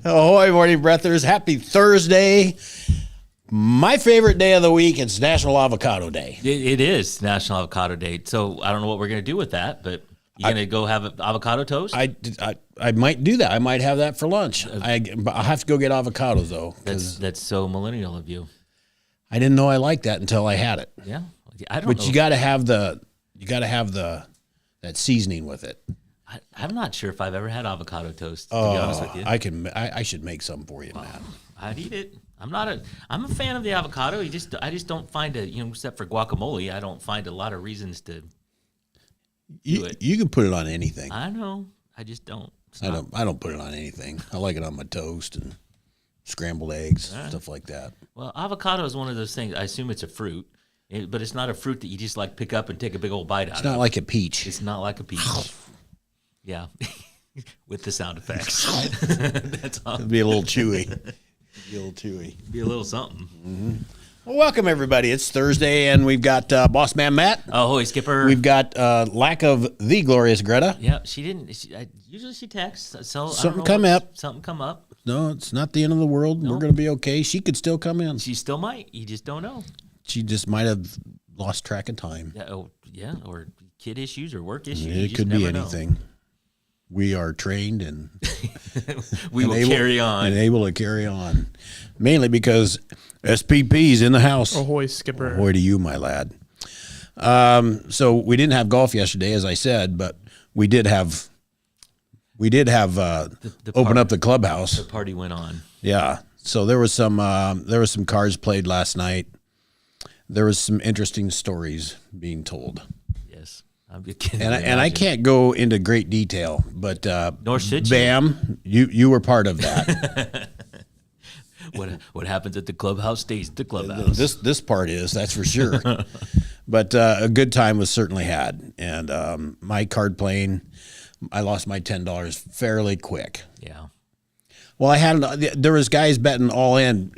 Ahoy, morning breathers. Happy Thursday. My favorite day of the week, it's National Avocado Day. It is National Avocado Day. So I don't know what we're going to do with that, but you going to go have avocado toast? I might do that. I might have that for lunch. I'll have to go get avocados, though. That's so millennial of you. I didn't know I liked that until I had it. Yeah. I don't know. But you got to have that seasoning with it. I'm not sure if I've ever had avocado toast, to be honest with you. I should make some for you, Matt. I'd eat it. I'm a fan of the avocado. I just don't find except for guacamole, I don't find a lot of reasons to do it. You can put it on anything. I know. I just don't. I don't put it on anything. I like it on my toast and scrambled eggs, stuff like that. Well, avocado is one of those things. I assume it's a fruit, but it's not a fruit that you just like pick up and take a big old bite out of. It's not like a peach. It's not like a peach. Yeah. With the sound effects. That's all. It'll be a little chewy. Be a little something. Mm-hmm. Well, welcome, everybody. It's Thursday, and we've got Boss Man Matt. Ahoy, Skipper. We've got lack of the glorious Greta. Yeah, she didn't. Usually she texts. So Something come up. Something come up. No, it's not the end of the world. No. We're going to be okay. She could still come in. She still might. You just don't know. She just might have lost track of time. Yeah, or kid issues or work issues. It could be anything. We are trained and we will carry on. And able to carry on. Mainly because SPP's in the house. Ahoy, Skipper. Ahoy to you, my lad. So we didn't have golf yesterday, as I said, but we did have open up the clubhouse. The party went on. Yeah. So there was some cards played last night. There was some interesting stories being told. Yes. And I can't go into great detail, but nor should you. Bam, you were part of that. What happens at the clubhouse stays at the clubhouse. This part is, that's for sure. But a good time was certainly had, and my card playing, I lost my $10 fairly quick. Yeah. Well, there was guys betting all in,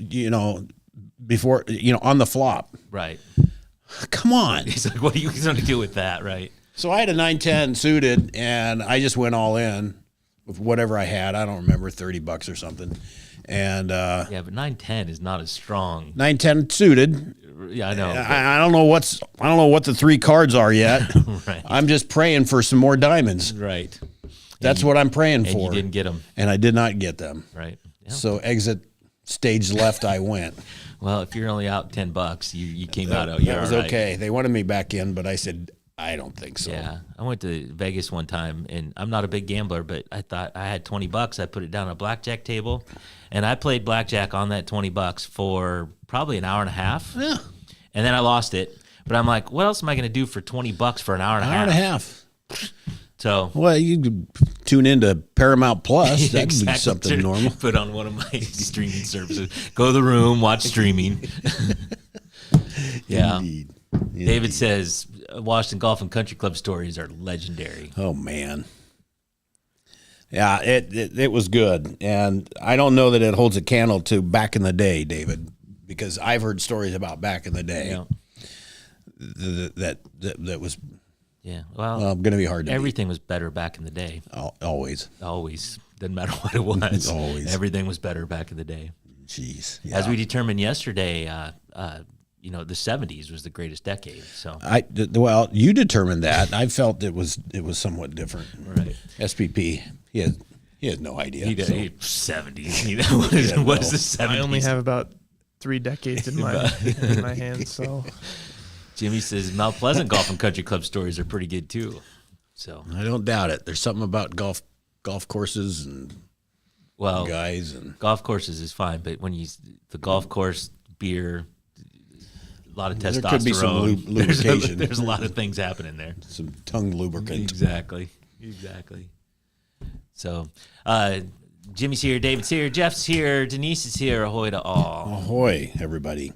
before on the flop. Right. Come on. He's like, what are you going to do with that, right? So I had a 9-10 suited, and I just went all in with whatever I had. I don't remember, $30 or something. And yeah, but 9-10 is not as strong. 9-10 suited. Yeah, I know. I don't know what the three cards are yet. Right. I'm just praying for some more diamonds. Right. That's what I'm praying for. And you didn't get them. And I did not get them. Right. Yeah. So exit stage left I went. Well, if you're only out $10, you came out. That was okay. They wanted me back in, but I said, I don't think so. Yeah. I went to Vegas one time, and I'm not a big gambler, but I thought I had $20. I put it down on a blackjack table, and I played blackjack on that $20 for probably an hour and a half. Yeah. And then I lost it. But I'm like, what else am I going to do for $20 for an hour and a half? Hour and a half. So, well, you could tune into Paramount Plus. That'd exactly. be something normal. Put on one of my streaming services. Go to the room, watch streaming. Yeah. Indeed. David says Washington Golf and Country Club stories are legendary. Oh, man. Yeah, it was good. And I don't know that it holds a candle to back in the day, David, because I've heard stories about back in the day. Yeah. That was going to be hard to everything was better back in the day. Always. Doesn't matter what it was. Always. Everything was better back in the day. Jeez. Yeah. As we determined yesterday, the 70s was the greatest decade. So you determined that. I felt it was somewhat different. Right. SPP, he has no idea. He 70s. What is the 70s? I only have about 3 decades in my hands, so. Jimmy says Mount Pleasant Golf and Country Club stories are pretty good too. So I don't doubt it. There's something about golf courses and guys and golf courses is fine, but when the golf course beer, a lot of testosterone. There could be some lubrication. There's a lot of things happening there. Some tongue lubricant. Exactly. So, Jimmy's here, David's here, Jeff's here, Denise is here. Ahoy to all. Ahoy, everybody.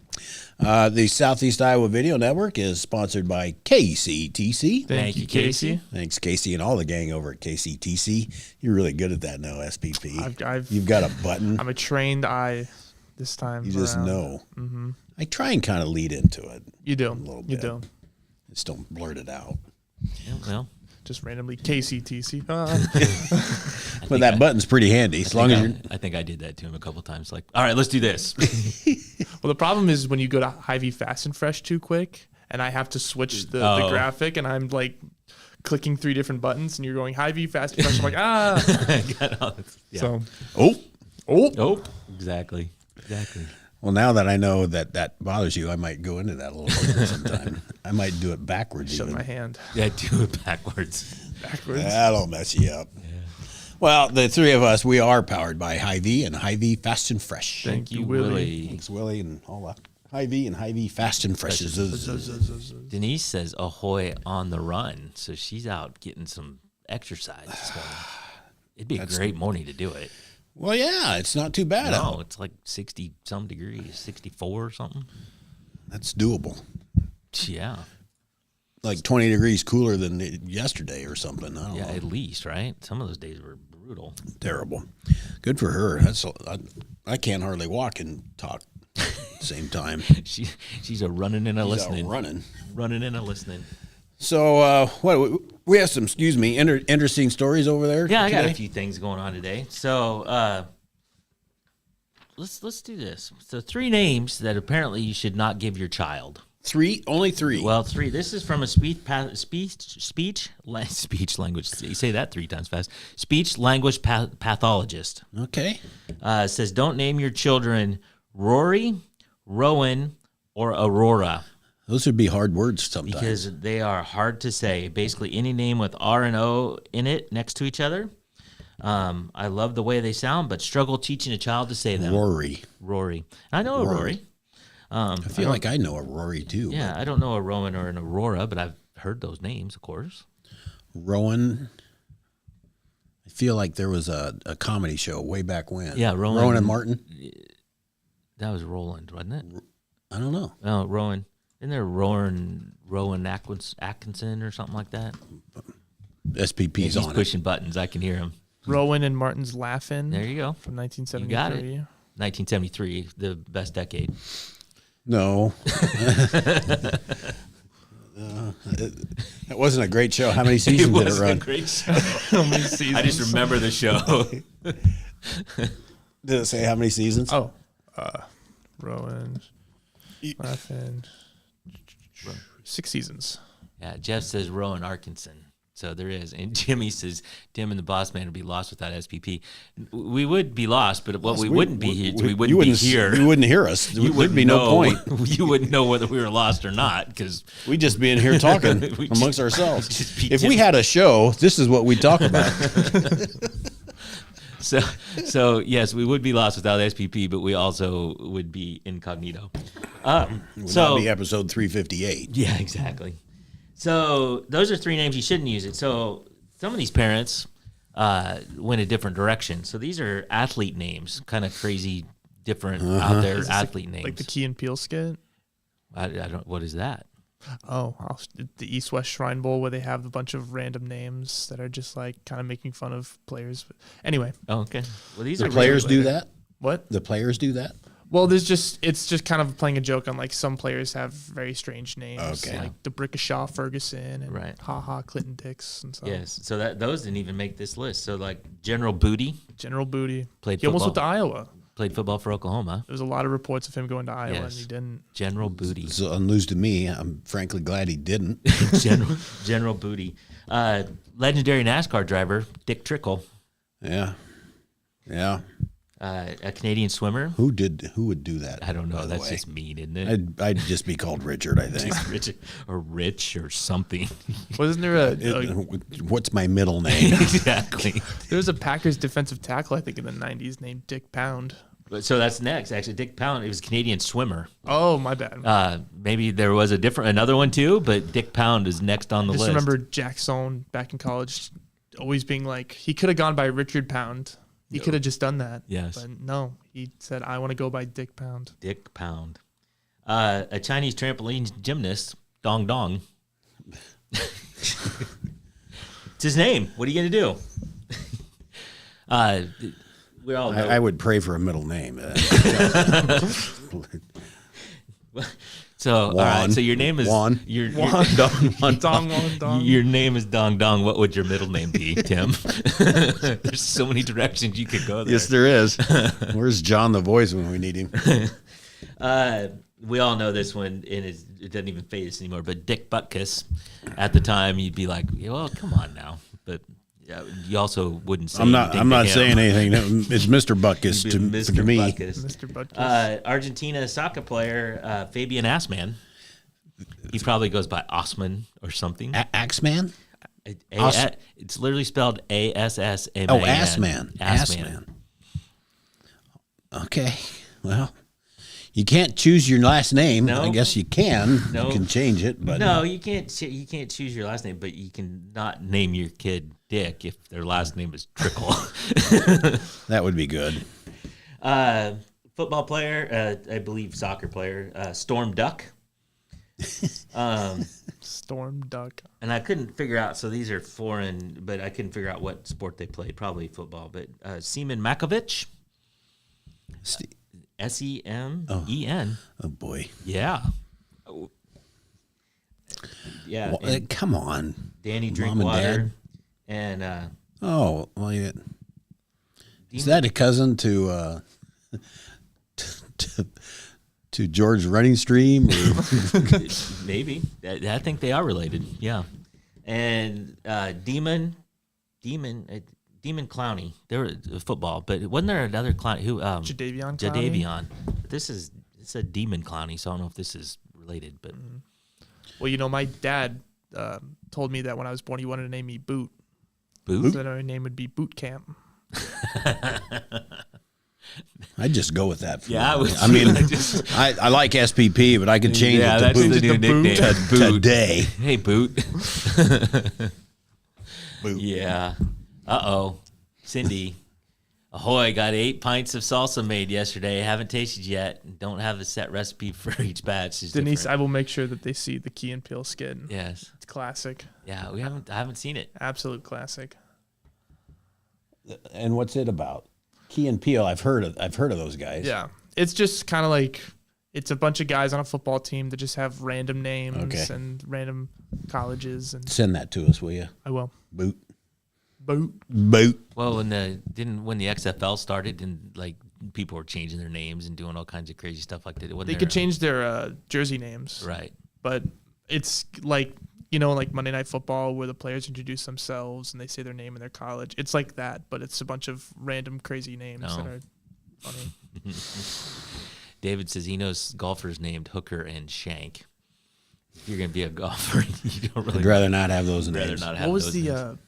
The Southeast Iowa Video Network is sponsored by KCTC. Thank you, Casey. Thanks, Casey, and all the gang over at KCTC. You're really good at that now, SPP. You've got a button. I'm a trained eye this time. You just know. Mm-hmm. I try and kind of lead into it. You do. A little bit. You do. Just don't blurt it out. Yeah, well, just randomly KCTC. But that button's pretty handy. As long as you're. I think I did that to him a couple times. Like, all right, let's do this. Well, the problem is when you go to Hy-Vee Fast and Fresh too quick, and I have to switch the graphic, and I'm like clicking 3 different buttons, and you're going Hy-Vee Fast and Fresh. I'm like, Yeah. So, Oh, exactly. Well, now that I know that bothers you, I might go into that a little bit sometime. I might do it backwards. shut even. my hand Yeah, do it backwards. backwards. That'll mess you up. Yeah. Well, the 3 of us, we are powered by Hy-Vee and Hy-Vee Fast and Fresh. Thank you, Willie. Thanks, Willie, and all that. Hy-Vee and Hy-Vee Fast and Fresh. Denise says ahoy on the run. So she's out getting some exercise this morning. It'd be a great morning to do it. Well, yeah, it's not too bad. No, it's like 60-some degrees, 64 or something. That's doable. Yeah. Like 20 degrees cooler than yesterday or something. I don't Yeah, know. at least, right? Some of those days were brutal. Terrible. Good for her. I can't hardly walk and talk at the same time. She's a running and a listening. Running. Running and a listening. So, we have some, interesting stories over there. Yeah, I got today? a few things going on today. So let's do this. So 3 names that apparently you should not give your child. 3? Only 3? Well, 3. This is from a speech language. You say that 3 times fast. Speech language pathologist. Okay. Says don't name your children Rory, Rowan, or Aurora. Those would be hard words sometimes. Because they are hard to say. Basically, any name with R and O in it next to each other. I love the way they sound, but struggle teaching a child to say them. Rory. I know a Rory. I feel like I know a Rory too. Yeah, I don't know a Rowan or an Aurora, but I've heard those names, of course. Rowan. I feel like there was a comedy show way back when. Yeah, Rowan and Martin. That was Roland, wasn't it? I don't know. No, Rowan. Isn't there Rowan Atkinson or something like that? SPP's He's on pushing buttons. I can hear him. Rowan and Martin's Laughing. There you go. From You 1973. got it. 1973, the best decade. No. It wasn't a great show. How many seasons did it run? A great show. How many seasons? I just remember the show. Did it say how many seasons? Oh, Rowan, Laughing. 6 seasons. Yeah, Jeff says Rowan Atkinson. So there is. And Jimmy says Tim and the Boss Man would be lost without SPP. We would be lost, but what we wouldn't be here, we wouldn't be here. You wouldn't hear us. There'd be no point. You wouldn't know whether we were lost or not because We'd just be in here talking We'd amongst just ourselves. be If we had a show, this is what we'd talk about. So yes, we would be lost without SPP, but we also would be incognito. Would not be episode 358. Yeah, exactly. So those are 3 names you shouldn't use it. So some of these parents went a different direction. So these are athlete names, kind of crazy, different out there athlete names. Like the Key and Peele skit. I don't. What is that? Oh, the East West Shrine Bowl where they have a bunch of random names that are just like kind of making fun of players. Anyway, Oh, okay. Well, these The are players really- do that? what? The players do that? Well, it's just kind of playing a joke on like some players have very strange names. Okay. Like the Brickashaw Ferguson and Right. Ha Clinton Dix and stuff. Yes. So those didn't even make this list. So like General Booty General Booty. Played He almost went football. to Iowa. played football for Oklahoma. There was a lot of reports of him going to Iowa and Yes. he didn't. General Booty. It's news to me. I'm frankly glad he didn't. General Booty. Legendary NASCAR driver Dick Trickle. Yeah. Yeah. A Canadian swimmer. Who would do that? I don't know. by the That's way? just mean, isn't it? I'd just be called Richard, I think. Rich or something. Wasn't there What's my middle name? Exactly. there was a Packers defensive tackle I think in the 90s named Dick Pound. So that's next. Actually, Dick Pound. He was a Canadian swimmer. Oh, my bad. Maybe there was another one too, but Dick Pound is next on the I just list. remember Jackson back in college always being like, he could have gone by Richard Pound. He could have just done that. Yes. But no, he said, I want to go by Dick Pound. Dick Pound. A Chinese trampoline gymnast, Dong Dong. It's his name. What are you going to do? We all know. I would pray for a middle name. So all right. So your name is Juan. Dong. Your name is Dong Dong. What would your middle name be, Tim? There's so many directions you could go there. Yes, there is. Where's John the voice when we need him? We all know this one, and it doesn't even phase us anymore. But Dick Butkus, at the time, you'd be like, "Well, come on now." But you also wouldn't say. I'm not to saying him. anything. It's Mr. Butkus You'd be to me. Mr. Butkus. Argentina soccer player Fabian Assmann. He probably goes by Osman or something. Axeman? It's literally spelled ASSMAN. Oh, Assman. Assman. Okay. Well, you can't choose your last name. No. I guess you can. No. You can change it, but No, you can't. You can't choose your last name, but you can not name your kid Dick if their last name is Trickle. that would be good. Football player, I believe soccer player, Storm Duck. Storm Duck. And I couldn't figure out. So these are foreign, but I couldn't figure out what sport they played. Probably football. But Seaman Makovic. SEMEN. Oh boy. Yeah. Yeah. Well, come on. Danny Mom and Drinkwater. Dad. And Oh, well, yeah. Is that a cousin to to George Running Stream? Or? maybe. I think they are related. Yeah. And Demon Clowney. They were football, but wasn't there another Clowney who Jadeveon Clowney? Jadeveon. It's a Demon Clowney, so I don't know if this is related, but Well, my dad told me that when I was born, he wanted to name me Boot. Boot? So my name would be Boot Camp. I'd just go with that. Yeah, I mean, I like SPP, but I could change it to that's Boot the new nickname. Boot. today. Hey, Boot. Boot. Yeah. Uh-oh. Cindy. Ahoy, got 8 pints of salsa made yesterday. Haven't tasted yet. Don't have a set recipe for each batch. It's Denise, different. I will make sure that they see the Key and Peele skit. Yes. It's classic. Yeah, I haven't seen it. Absolute classic. And what's it about? Key and Peele. I've heard of those guys. Yeah. It's just kind of like it's a bunch of guys on a football team that just have random names Okay. and random colleges, and Send that to us, will you? I will. Boot. Boot. Well, when the XFL started, and like people were changing their names and doing all kinds of crazy stuff like that. They could change their jersey names, right. but it's like like Monday Night Football where the players introduce themselves and they say their name and their college. It's like that, but it's a bunch of random crazy names that are funny. David says he knows golfers named Hooker and Shank. If you're gonna be a golfer, you don't really. I'd rather not have those names. rather not have What was those the? names.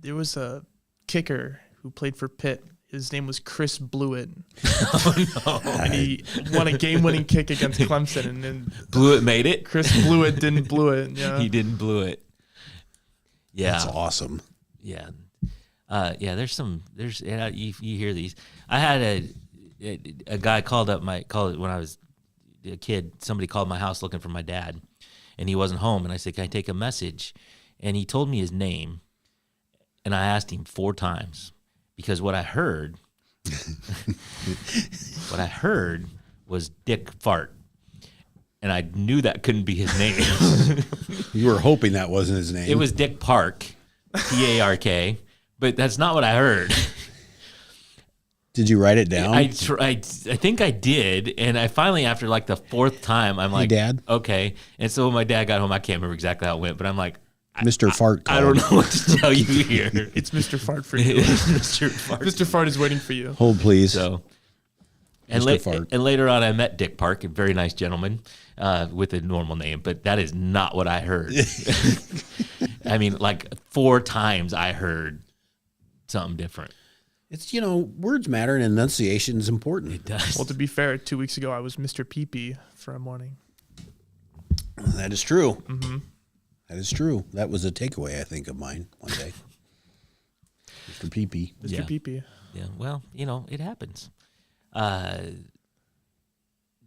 There was a kicker who played for Pitt. His name was Chris Blewett. And he won a game-winning kick against Clemson, and then Blewett made it. Chris Blewett didn't blew it. Yeah. He didn't blew it. Yeah. That's awesome. Yeah. You hear these. I had a guy called when I was a kid. Somebody called my house looking for my dad, and he wasn't home. And I said, "Can I take a message?" And he told me his name, and I asked him 4 times because what I heard was Dick Fart. And I knew that couldn't be his name. You were hoping that wasn't his name. It was Dick Park, Park, but that's not what I heard. Did you write it down? I think I did, and I finally, after like the 4th time, I'm like, Dad? okay. And so when my dad got home, I can't remember exactly how it went, but I'm like, Mr. Fart. I don't know what to tell you here. It's Mr. Fart for you. Mr. Fart. Mr. Fart is waiting for you. Hold, please. So, and, Mr. Fart. and later on, I met Dick Park, a very nice gentleman with a normal name, but that is not what I heard. I mean, like 4 times I heard something different. It's, words matter and enunciation is important. It does. Well, to be fair, 2 weeks ago I was Mr. Pee-Pee for a morning. That is true. Mm-hmm. That is true. That was a takeaway, I think, of mine one day. Mr. Pee-Pee. Mr. Yeah. Pee-Pee. Yeah, well, it happens. And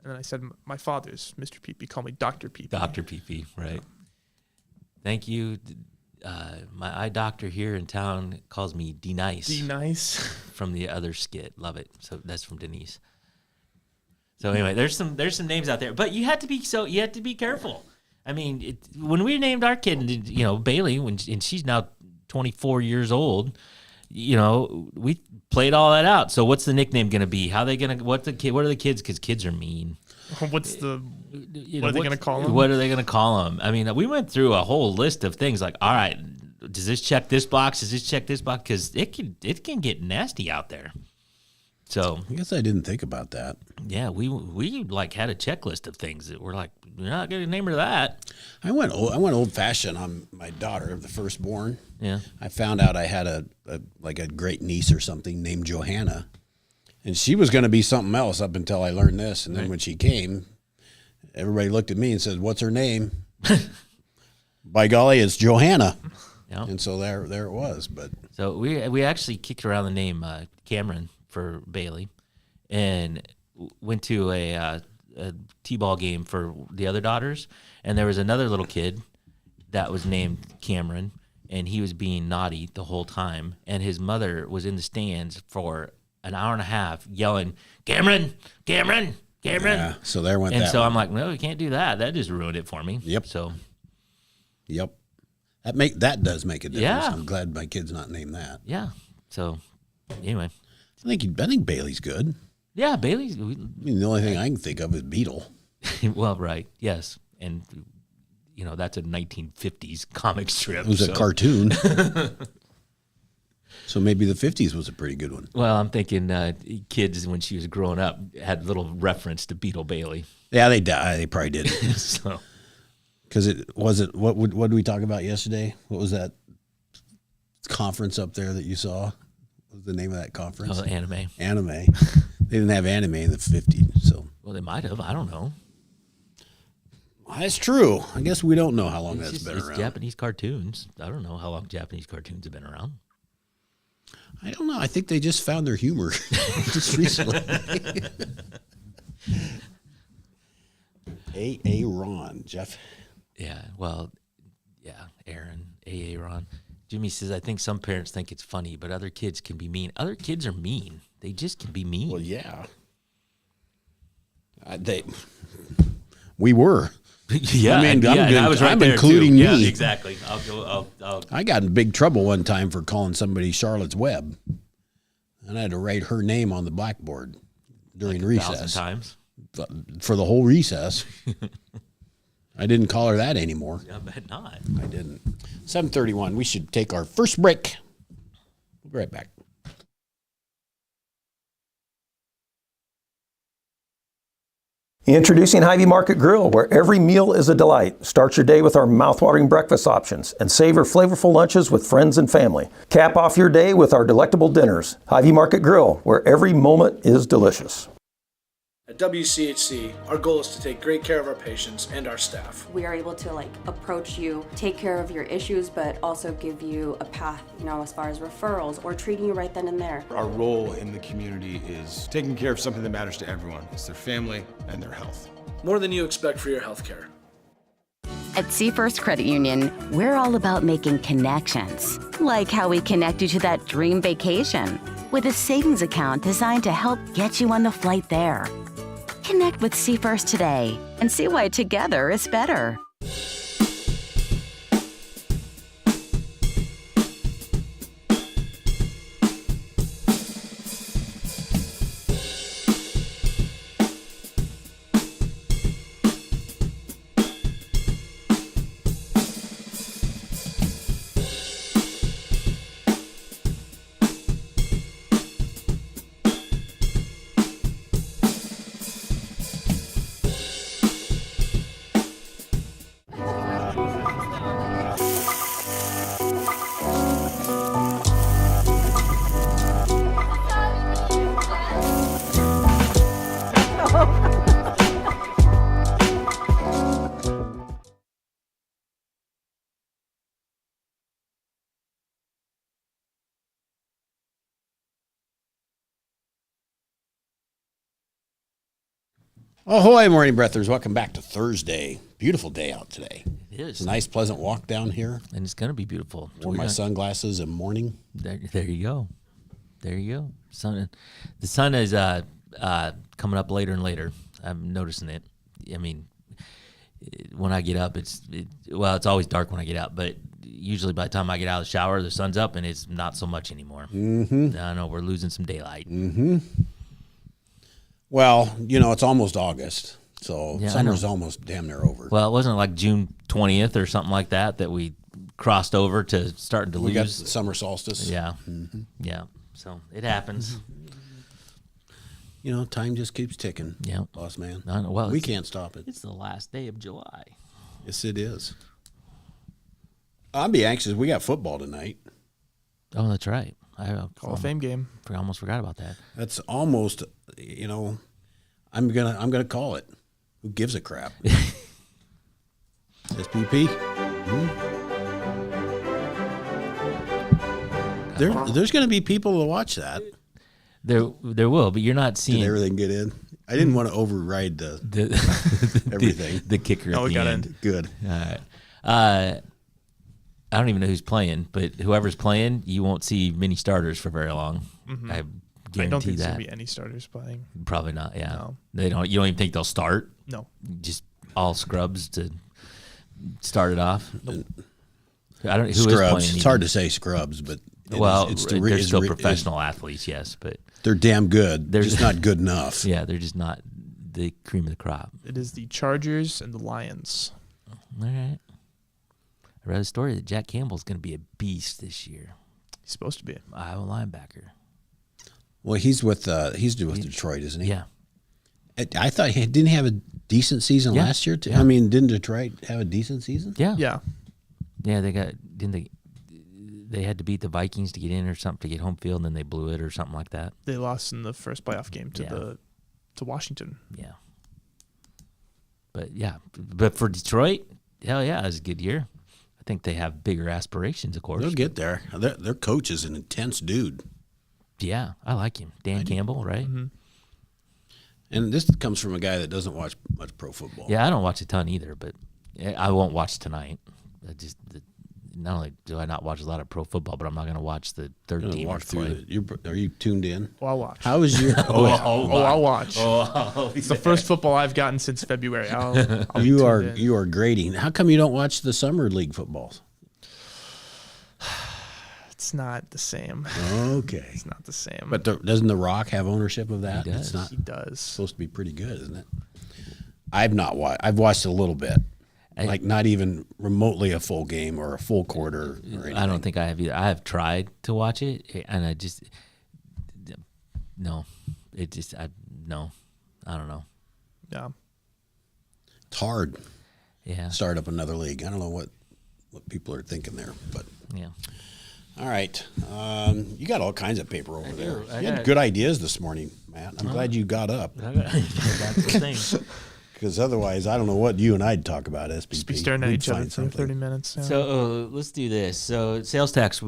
then I said, my father's Mr. Pee-Pee. Call me Dr. Pee-Pee. Dr. PP, right. Thank you. My eye doctor here in town calls me D-Nice. D-Nice. From the other skit. Love it. So that's from Denise. So anyway, there's some names out there, but you have to be careful. I mean, when we named our kid, Bailey, and she's now 24 years old, we played all that out. So what's the nickname going to be? How they going to? What are the kids? Because kids are mean. What are they going to call them? What are they going to call them? I mean, we went through a whole list of things like, all right, does this check this box? Does this check this box? Because it can get nasty out there. So I guess I didn't think about that. Yeah, we like had a checklist of things that we're like, you're not going to name her that. I went old fashioned on my daughter, the firstborn. Yeah, I found out I had a great niece or something named Johanna, and she was going to be something else up until I learned this. And then when she came, everybody looked at me and said, "What's her name?" By golly, it's Johanna. Yeah. And so there it was. But so we actually kicked around the name Cameron for Bailey, and went to a t-ball game for the other daughters, and there was another little kid that was named Cameron, and he was being naughty the whole time, and his mother was in the stands for an hour and a half yelling, "Cameron, Cameron, Cameron." Yeah, so there went and that so one. I'm like, no, we can't do that. That just ruined it for me. Yep. So Yep. That does make a difference. Yeah. I'm glad my kid's not named that. yeah. So anyway. I think Bailey's good. Yeah, Bailey's. I mean, the only thing I can think of is Beetle. Well, right. Yes. And, that's a 1950s comic strip. It was a cartoon. So maybe the 50s was a pretty good one. Well, I'm thinking kids, when she was growing up, had little reference to Beetle Bailey. Yeah, they probably did. So, because it wasn't, what did we talk about yesterday? What was that conference up there that you saw? What was the name of that conference? Anime. Anime. They didn't have anime in the 50s, so. Well, they might have. I don't know. That's true. I guess we don't know how long It's been around. Japanese cartoons. I don't know how long Japanese cartoons have been around. I don't know. I think they just found their humor just recently. A.A. Ron, Jeff. Yeah, well, yeah, Aaron, A.A. Ron. Jimmy says, I think some parents think it's funny, but other kids can be mean. Other kids are mean. They just can be mean. Well, yeah. We were. Yeah, I mean, I was right I'm there including too. me. Yeah, exactly. I got in big trouble one time for calling somebody Charlotte's Web, and I had to write her name on the blackboard during like recess. 1,000 times for the whole recess. I didn't call her that anymore. I bet not. I didn't. 7:31. We should take our first break. We'll be right back. Introducing Hy-Vee Market Grill, where every meal is a delight. Start your day with our mouthwatering breakfast options and savor flavorful lunches with friends and family. Cap off your day with our delectable dinners. Hy-Vee Market Grill, where every moment is delicious. At WCHC, our goal is to take great care of our patients and our staff. We are able to approach you, take care of your issues, but also give you a path, as far as referrals or treating you right then and there. Our role in the community is taking care of something that matters to everyone. It's their family and their health. More than you expect for your health care. At Seafirst Credit Union, we're all about making connections, like how we connect you to that dream vacation with a savings account designed to help get you on the flight there. Connect with Seafirst today and see why together is better. Ahoy, morning breathers. Welcome back to Thursday. Beautiful day out today. It is. It's a nice, pleasant walk down here. And it's going to be beautiful. Wore my sunglasses in morning. There you go. There you go. The sun is coming up later and later. I'm noticing it. I mean, when I get up, it's always dark when I get up, but usually by the time I get out of the shower, the sun's up, and it's not so much anymore. Mm-hmm. I know we're losing some daylight. Mm-hmm. Well, it's almost August, so summer's almost damn near over. Well, it wasn't like June 20th or something like that we crossed over to starting to lose. We got the summer solstice. Yeah. Mm-hmm. Yeah. So it happens. Time just keeps ticking. Yeah. Boss man. Well, we can't stop it. It's the last day of July. Yes, it is. I'll be anxious. We got football tonight. Oh, that's right. Hall of Fame game. I almost forgot about that. That's almost, I'm gonna call it. Who gives a crap? SPP. There's going to be people to watch that. There will, but you're not seeing. Did everything get in? I didn't want to override everything. The kicker at the end. In. Good. All right. I don't even know who's playing, but whoever's playing, you won't see many starters for very long. Mm-hmm. I guarantee I don't think that. there's gonna be any starters playing. Probably not. Yeah. No. They don't. You don't even think they'll start? No. Just all scrubs to start it off. Nope. I don't. Who Scrubs. is playing? It's even? hard to say scrubs, but they're still professional athletes. Yes, but they're damn good. They're just not good enough. Yeah, they're just not the cream of the crop. It is the Chargers and the Lions. All right. I read a story that Jack Campbell's going to be a beast this year. He's supposed to be. Iowa linebacker. Well, he's with Detroit, isn't he? Yeah. I thought he didn't have a decent season last year. Yeah. I mean, didn't Detroit have a decent season? Yeah. Yeah. Yeah, they had to beat the Vikings to get in or something, to get home field, and then they blew it or something like that. They lost in the first playoff game to Washington. Yeah. But for Detroit, hell yeah, it was a good year. I think they have bigger aspirations, of course. They'll get there. Their coach is an intense dude. Yeah, I like him. Dan Campbell, right? Mm-hmm. And this comes from a guy that doesn't watch much pro football. Yeah, I don't watch a ton either, but I won't watch tonight. Not only do I not watch a lot of pro football, but I'm not going to watch the third team play. Are you tuned in? Well, I'll watch. How is your? I'll watch. It's the first football I've gotten since February. I'll you are grading. How come you don't watch the summer league footballs? It's not the same. Okay, It's not the same. but doesn't The Rock have ownership of that? He does. It's not he does. supposed to be pretty good, isn't it? I've not watched. I've watched a little bit. Like not even remotely a full game or a full quarter or anything. I don't think I have either. I have tried to watch it, and I don't know. I don't know. Yeah. It's hard. Yeah. Start up another league. I don't know what people are thinking there, but Yeah. all right. You got all kinds of paper over there. I You had got- good ideas this morning, Matt. I'm glad you got up That's the thing. because otherwise, I don't know what you and I'd talk about. SPP. Just be staring at We'd each other find for something. 30 minutes. Yeah. So let's do this. So sales tax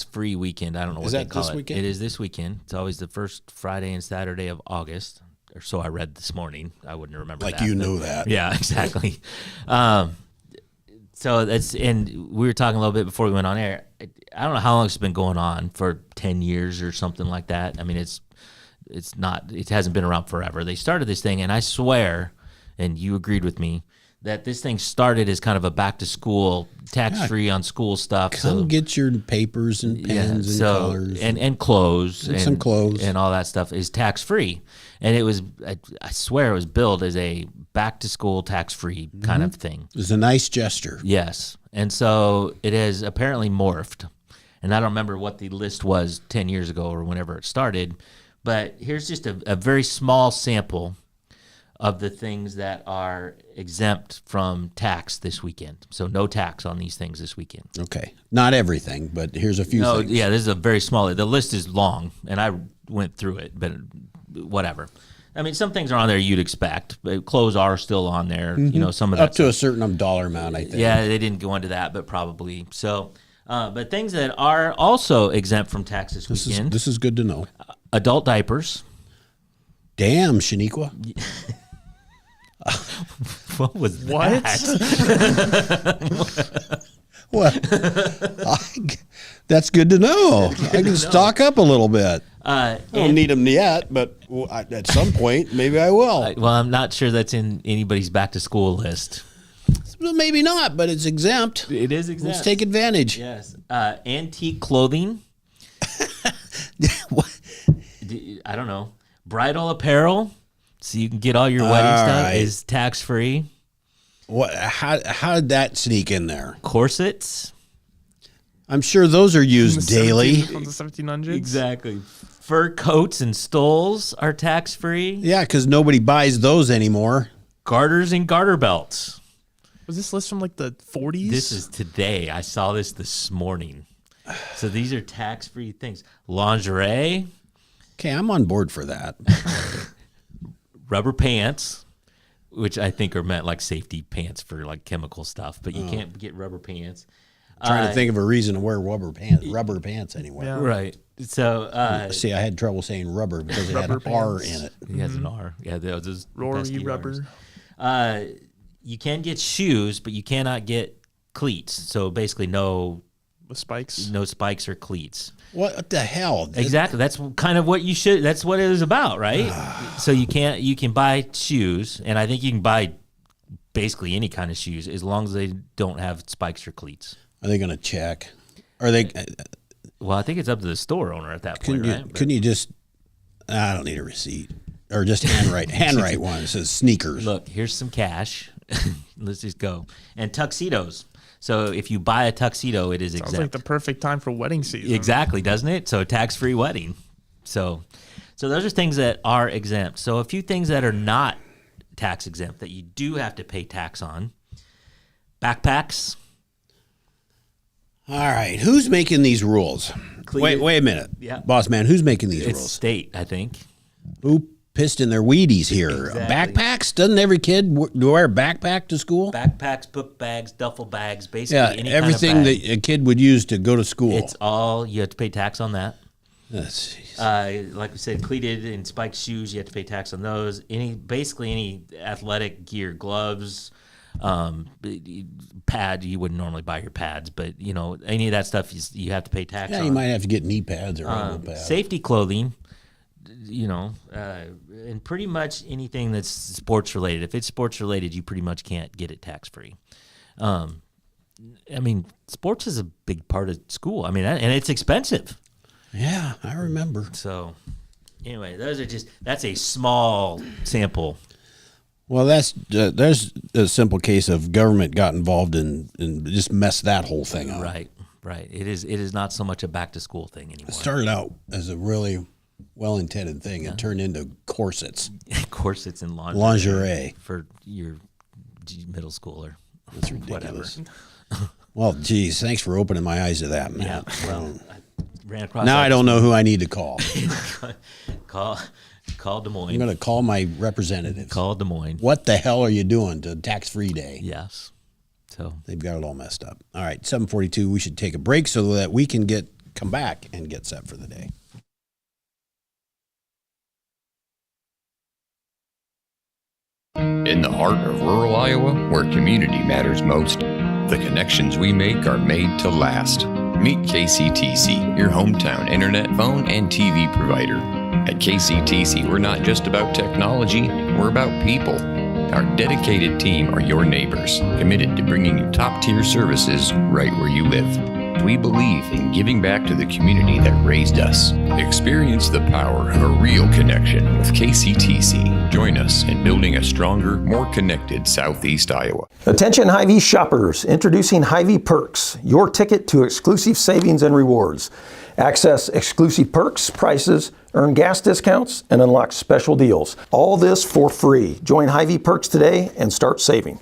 free weekend. I don't know what Is they that call this it. weekend? It is this weekend. It's always the first Friday and Saturday of August, or so I read this morning. I wouldn't remember Like that. you but- know that. Yeah, exactly. So and we were talking a little bit before we went on air. I don't know how long it's been going on, for 10 years or something like that. I mean, it hasn't been around forever. They started this thing, and I swear, and you agreed with me, that this thing started as kind of a back to school, tax free on school stuff. Come get your papers and pens and colors and clothes And some clothes. and all that stuff is tax free. And it was, I swear, it was billed as a back to school tax free kind of thing. It was a nice gesture. Yes. And so it has apparently morphed. And I don't remember what the list was 10 years ago or whenever it started. But here's just a very small sample of the things that are exempt from tax this weekend. So no tax on these things this weekend. Okay, not everything, but here's a few No, things. yeah, this is a very small. The list is long, and I went through it, but whatever. I mean, some things are on there you'd expect. But clothes are still on there. You know, some of that Up to a certain dollar amount, I think. Yeah, they didn't go into that, but probably. So, but things that are also exempt from tax this weekend: This is good to know. adult diapers. Damn, Shaniqua. What was What? that? What? That's good to know. I can stock up a little bit. I don't need them yet, but at some point, maybe I will. Well, I'm not sure that's in anybody's back to school list. Well, maybe not, but it's exempt. It is exempt. Let's take advantage. Yes. Antique clothing. What? I don't know. Bridal apparel, so you can get all your wedding stuff, right. is tax free. What? How did that sneak in there? Corsets. I'm sure those are used daily. From the 1700s. Exactly. Fur coats and stoles are tax free. Yeah, because nobody buys those anymore. Garters and garter belts. Was this list from like the 40s? This is today. I saw this morning. So these are tax free things. Lingerie, Okay, I'm on board for that. rubber pants, which I think are meant like safety pants for like chemical stuff, but you can't get rubber pants. Trying to think of a reason to wear rubber pants anywhere. Yeah. Right. So See, I had trouble saying rubber because it had an Rubber R pants. in it. he has an R. Yeah, those Rory pesky rubber. Rs. You can get shoes, but you cannot get cleats. So basically, no With spikes. spikes or cleats. What the hell? Exactly. That's kind of what you should. That's what it is about, right? So you can buy shoes, and I think you can buy basically any kind of shoes as long as they don't have spikes or cleats. Are they going to check? Are they? Well, I think it's up to the store owner at that point, right? Couldn't you just? I don't need a receipt, or just handwrite one. It says sneakers. Look, here's some cash. Let's just go. And tuxedos. So if you buy a tuxedo, it is Sounds exempt. like the perfect time for wedding season. Exactly, doesn't it? So tax-free wedding. So those are things that are exempt. So a few things that are not tax exempt that you do have to pay tax on. Backpacks. All right, who's making these rules? Cleated. Wait a minute, Yeah. boss man. Who's making these It's rules? state, I think. Who pissed in their Wheaties here? Exactly. Backpacks? Doesn't every kid wear a backpack to school? Backpacks, book bags, duffel bags, basically Yeah, any everything kind of bag. that a kid would use to go to school. It's all, you have to pay tax on that. Let's see. Like we said, cleated and spiked shoes, you have to pay tax on those. Basically any athletic gear, gloves, pad, you wouldn't normally buy your pads, but any of that stuff you have to pay tax Yeah, on. you might have to get knee pads or elbow pads. Safety clothing, and pretty much anything that's sports related. If it's sports related, you pretty much can't get it tax free. Sports is a big part of school. And it's expensive. Yeah, I remember. So, anyway, that's a small sample. Well, there's a simple case of government got involved and just messed that whole thing up. Right. It is not so much a back to school thing anymore. It started out as a really well-intended thing. It turned into corsets, Corsets and lingerie. for your middle schooler. That's ridiculous. Whatever. Well, geez, thanks for opening my eyes to that, man. Yeah. Well, I ran across. Now that I don't know who I need to call. Call Des Moines. I'm going to call my representatives. Call Des Moines. What the hell are you doing to tax-free day? Yes. So They've got it all messed up. All right, 7:42. We should take a break so that we can come back and get set for the day. In the heart of rural Iowa, where community matters most, the connections we make are made to last. Meet KCTC, your hometown internet, phone, and TV provider. At KCTC, we're not just about technology, we're about people. Our dedicated team are your neighbors, committed to bringing you top-tier services right where you live. We believe in giving back to the community that raised us. Experience the power of a real connection with KCTC. Join us in building a stronger, more connected Southeast Iowa. Attention Hy-Vee shoppers, introducing Hy-Vee Perks, your ticket to exclusive savings and rewards. Access exclusive perks, prices, earn gas discounts, and unlock special deals. All this for free. Join Hy-Vee Perks today and start saving.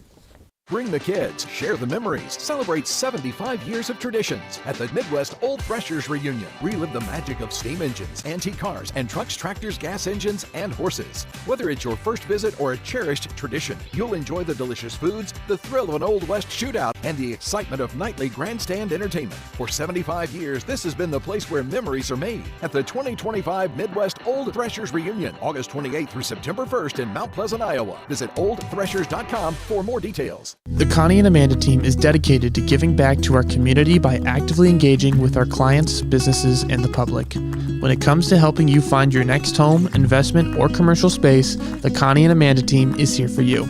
Bring the kids, share the memories, celebrate 75 years of traditions at the Midwest Old Threshers Reunion. Relive the magic of steam engines, antique cars, and trucks, tractors, gas engines, and horses. Whether it's your first visit or a cherished tradition, you'll enjoy the delicious foods, the thrill of an Old West shootout, and the excitement of nightly grandstand entertainment. For 75 years, this has been the place where memories are made at the 2025 Midwest Old Threshers Reunion, August 28th through September 1st in Mount Pleasant, Iowa. Visit oldthreshers.com for more details. business. The Connie and Amanda team is dedicated to giving back to our community by actively engaging with our clients, businesses, and the public. When it comes to helping you find your next home, investment, or commercial space, the Connie and Amanda team is here for you.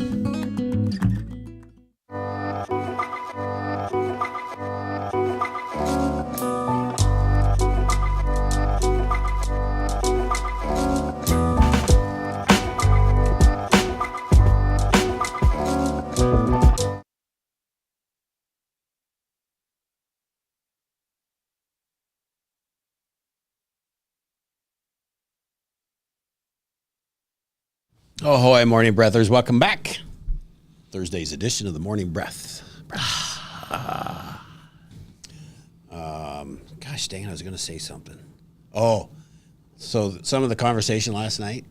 Oh, hoy, morning breathers. Welcome back. Thursday's edition of the Morning Breath. Gosh dang it, I was going to say something. Oh, so some of the conversation last night,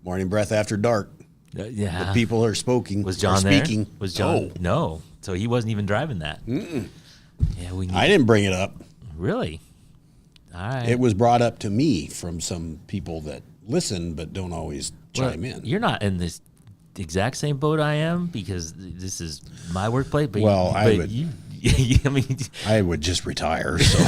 Morning Breath after dark. Yeah. The people are speaking. Was John speaking. there? Was John? No. So he wasn't even driving that. Mm-mm. Yeah, I didn't bring it up. Really? All right. It was brought up to me from some people that listen but don't always chime in. You're not in this exact same boat I am because this is my workplace. But I would just retire, so, so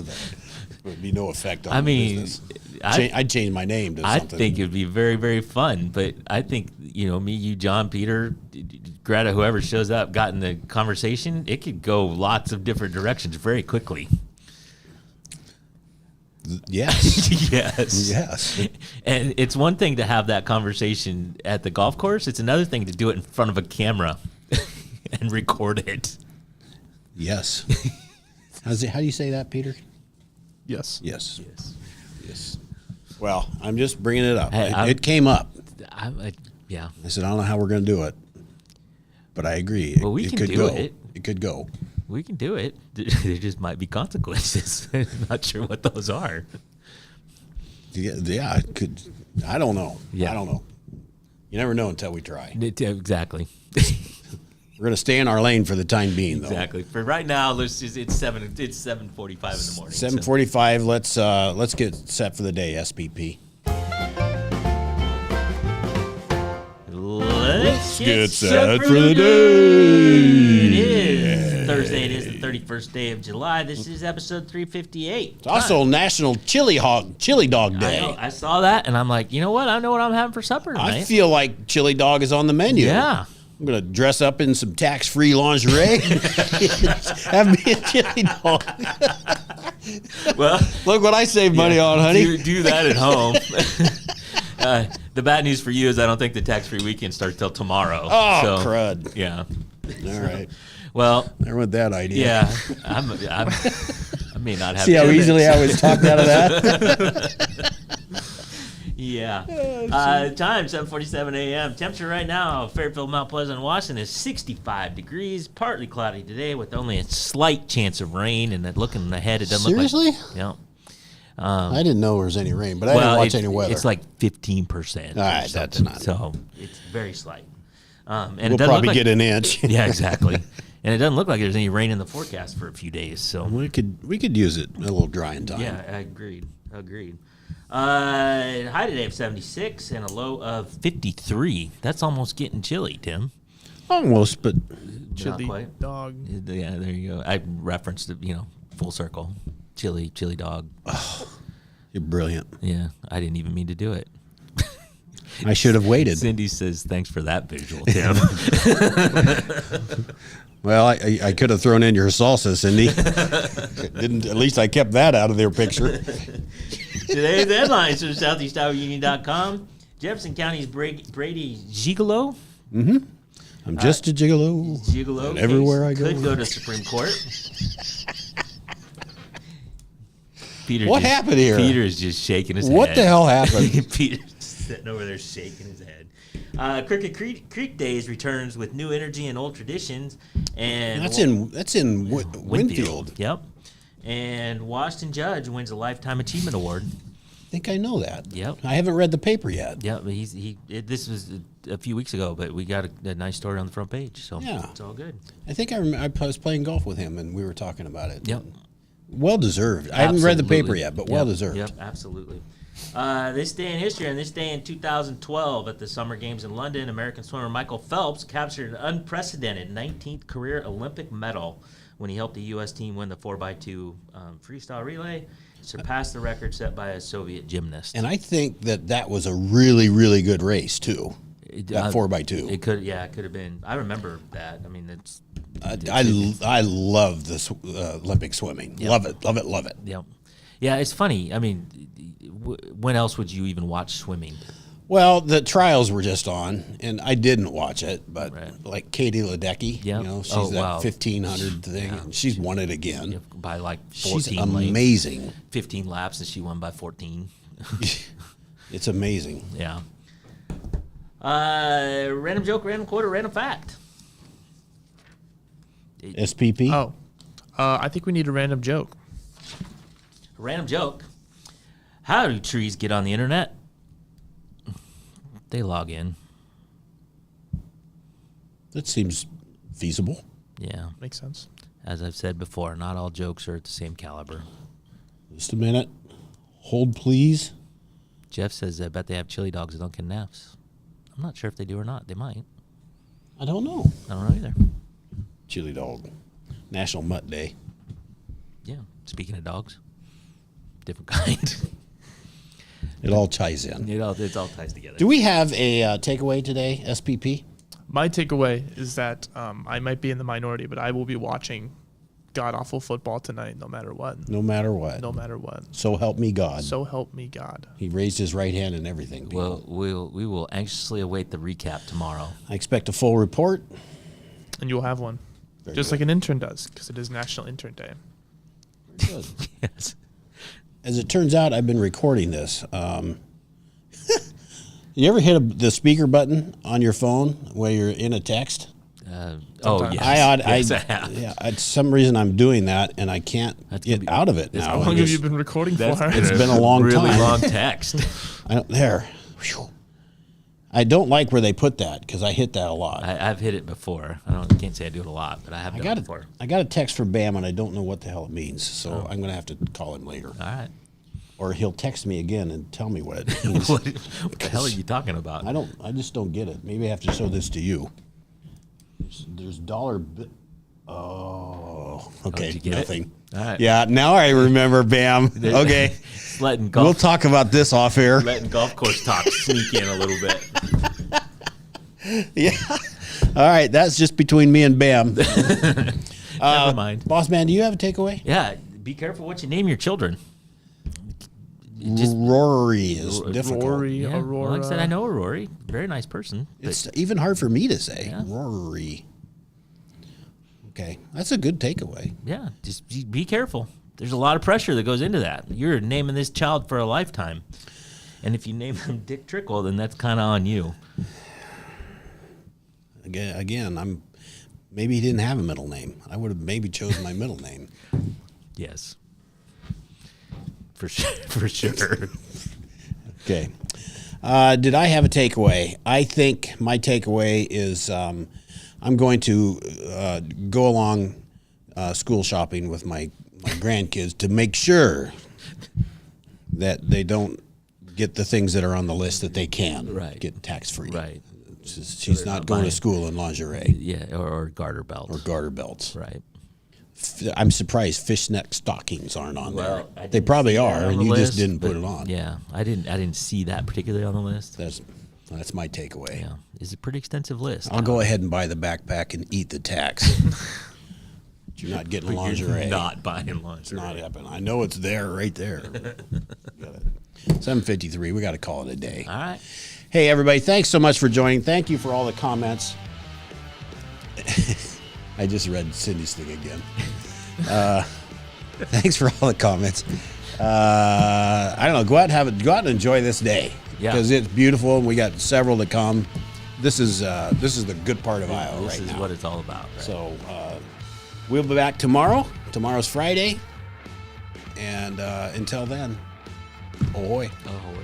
that would be no effect on the business. I'd change my name to something. I think it would be very, very fun. But I think, me, you, John, Peter, Greta, whoever shows up, got in the conversation, it could go lots of different directions very quickly. Yes. Yes. And it's one thing to have that conversation at the golf course. It's another thing to do it in front of a camera and record it. Yes. How do you say that, Peter? Yes. Yes. Well, I'm just bringing it up. It came up. Yeah. I said, I don't know how we're going to do it, but I agree. Well, we can could do go. it. It could go. We can do it. There just might be consequences. I'm not sure what those are. Yeah, it could. I don't know. Yeah. I don't know. You never know until we try. Exactly. We're going to stay in our lane for the time being, though. Exactly. For right now, it's 7:45 in the morning. 7:45. Let's get set for the day, SPP. Let's get set for the day. It is Thursday. It is the 31st day of July. This is episode 358. It's also National Chili Dog Day. I saw that, and I'm like, you know what? I know what I'm having for supper tonight. I feel like chili dog is on the menu. Yeah. I'm going to dress up in some tax-free lingerie. Have me a chili dog. Well, look what I saved money on, honey. Do that at home. The bad news for you is I don't think the tax-free weekend starts till tomorrow. Oh, crud. Yeah. All right. Well, there went that idea. Yeah. I may not have. See how easily I was talked out of that? Yeah. Time 7:47 a.m. Temperature right now, Fairfield, Mount Pleasant, Washington is 65 degrees. Partly cloudy today with only a slight chance of rain. And looking ahead, it doesn't Seriously? look like. Yeah. I didn't know there was any rain, but I didn't watch any weather. It's like 15%. All right, that's not. So it's very slight. And we'll probably get an inch. Yeah, exactly. And it doesn't look like there's any rain in the forecast for a few days. So we could use it a little drying time. Yeah, agreed. High today of 76 and a low of 53. That's almost getting chilly, Tim. Almost, but chili dog. Yeah, there you go. I referenced it, full circle. Chili dog. Oh, you're brilliant. Yeah, I didn't even mean to do it. I should have waited. Cindy says, thanks for that visual, Tim. Well, I could have thrown in your salsa, Cindy. At least I kept that out of their picture. Today's headlines from SoutheastIowaUnion.com. Jefferson County's Brady Gigolo. Mm-hmm. I'm just a gigolo. Gigolo. Everywhere I go. Could go to Supreme Court. What happened here? Peter's just shaking his head. What the hell happened? Peter's sitting over there shaking his head. Crooked Creek Days returns with new energy and old traditions. And that's in Winfield. Yep. And Washington Judge wins a Lifetime Achievement Award. I think I know that. Yep. I haven't read the paper yet. Yeah, but this was a few weeks ago, but we got a nice story on the front page, so yeah, it's all good. I think I was playing golf with him, and we were talking about it. Yep. Well deserved. I haven't read the paper yet, but well deserved. Yep, absolutely. This day in history, and this day in 2012 at the Summer Games in London, American swimmer Michael Phelps captured an unprecedented 19th career Olympic medal when he helped the U.S. team win the 4x2 freestyle relay, surpassed the record set by a Soviet gymnast. And I think that was a really, really good race, too. That 4x2. It could have been. I remember that. I mean, I love this Olympic swimming. Yep. Love it, love it, love it. Yep. Yeah, it's funny. I mean, when else would you even watch swimming? Well, the trials were just on, and I didn't watch it, but like Katie Ledecky, Yeah. you know, she's Oh, that wow. 1500 thing, and she's won it again. By like 14 She's amazing. laps, 15 laps, and she won by 14. It's amazing. Yeah. Random joke, random quote, or random fact. SPP? Oh, I think we need a random joke. Random joke. How do trees get on the internet? They log in. That seems feasible. Yeah. Makes sense. As I've said before, not all jokes are at the same caliber. Just a minute. Hold, please. Jeff says, I bet they have chili dogs at Dunkin' Neff's. I'm not sure if they do or not. They might. I don't know. I don't know either. Chili dog. National Mutt Day. Yeah. Speaking of dogs, different kind. It all ties in. It all ties together. Do we have a takeaway today, SPP? My takeaway is that I might be in the minority, but I will be watching god-awful football tonight no matter what. No matter what. No matter what. So help me God. So help me God. He raised his right hand and everything. Well, we will anxiously await the recap tomorrow. I expect a full report. And you'll have one. Very Just good. like an intern does, because it is National Intern Day. Very good. Yes. As it turns out, I've been recording this. You ever hit the speaker button on your phone while you're in a text? Oh, yes. I have. Yeah, for some reason I'm doing that, and I can't get out of it now. How long have you been recording for? It's been a long really time. long text. There. Whew. I don't like where they put that because I hit that a lot. I've hit it before. Can't say I do it a lot, but I have done it before. I got a text from Bam, and I don't know what the hell it means, so I'm going to have to call him later. All right. Or he'll text me again and tell me what it means. What the hell are you talking about? I just don't get it. Maybe I have to show this to you. There's dollar. Oh, okay, did you get nothing. All right. Yeah, now I remember. Bam. Okay, Just letting golf. we'll talk about this off air. Letting golf course talk sneak in a little bit. Yeah. All right, that's just between me and Bam. Never mind. Boss man, do you have a takeaway? Yeah, be careful what you name your children. Rory is difficult. Rory, Yeah. Aurora. Well, like I said, I know a Rory. Very nice person. but- It's even hard for me to say. Yeah. Rory. Okay, that's a good takeaway. Yeah, just be careful. There's a lot of pressure that goes into that. You're naming this child for a lifetime. And if you name him Dick Trickle, then that's kind of on you. Again, maybe he didn't have a middle name. I would have maybe chosen my middle name. Yes. For sure. For sure. Okay. Did I have a takeaway? I think my takeaway is I'm going to go along school shopping with my grandkids to make sure that they don't get the things that are on the list that they can get tax-free. Right. She's not going to school in lingerie. Yeah, or garter belts. Or garter belts. Right. I'm surprised fishnet stockings aren't on Well, there. I They didn't probably see that are, on and the you list, just didn't put but it on. Yeah, I didn't see that particularly on the list. That's my takeaway. Yeah, it's a pretty extensive list. I'll go ahead and buy the backpack and eat the tax. But you're not getting But you're lingerie. not buying It's lingerie. not happening. I know it's there, right there. 7:53. We got to call it a day. All right. Hey, everybody! Thanks so much for joining. Thank you for all the comments. I just read Cindy's thing again. Thanks for all the comments. I don't know. Go out and enjoy this day because it's beautiful, and we got several to come. This is the good part of Iowa This right is now. what it's all about. Right? So we'll be back tomorrow. Tomorrow's Friday, and until then, ahoy. Oh, wait.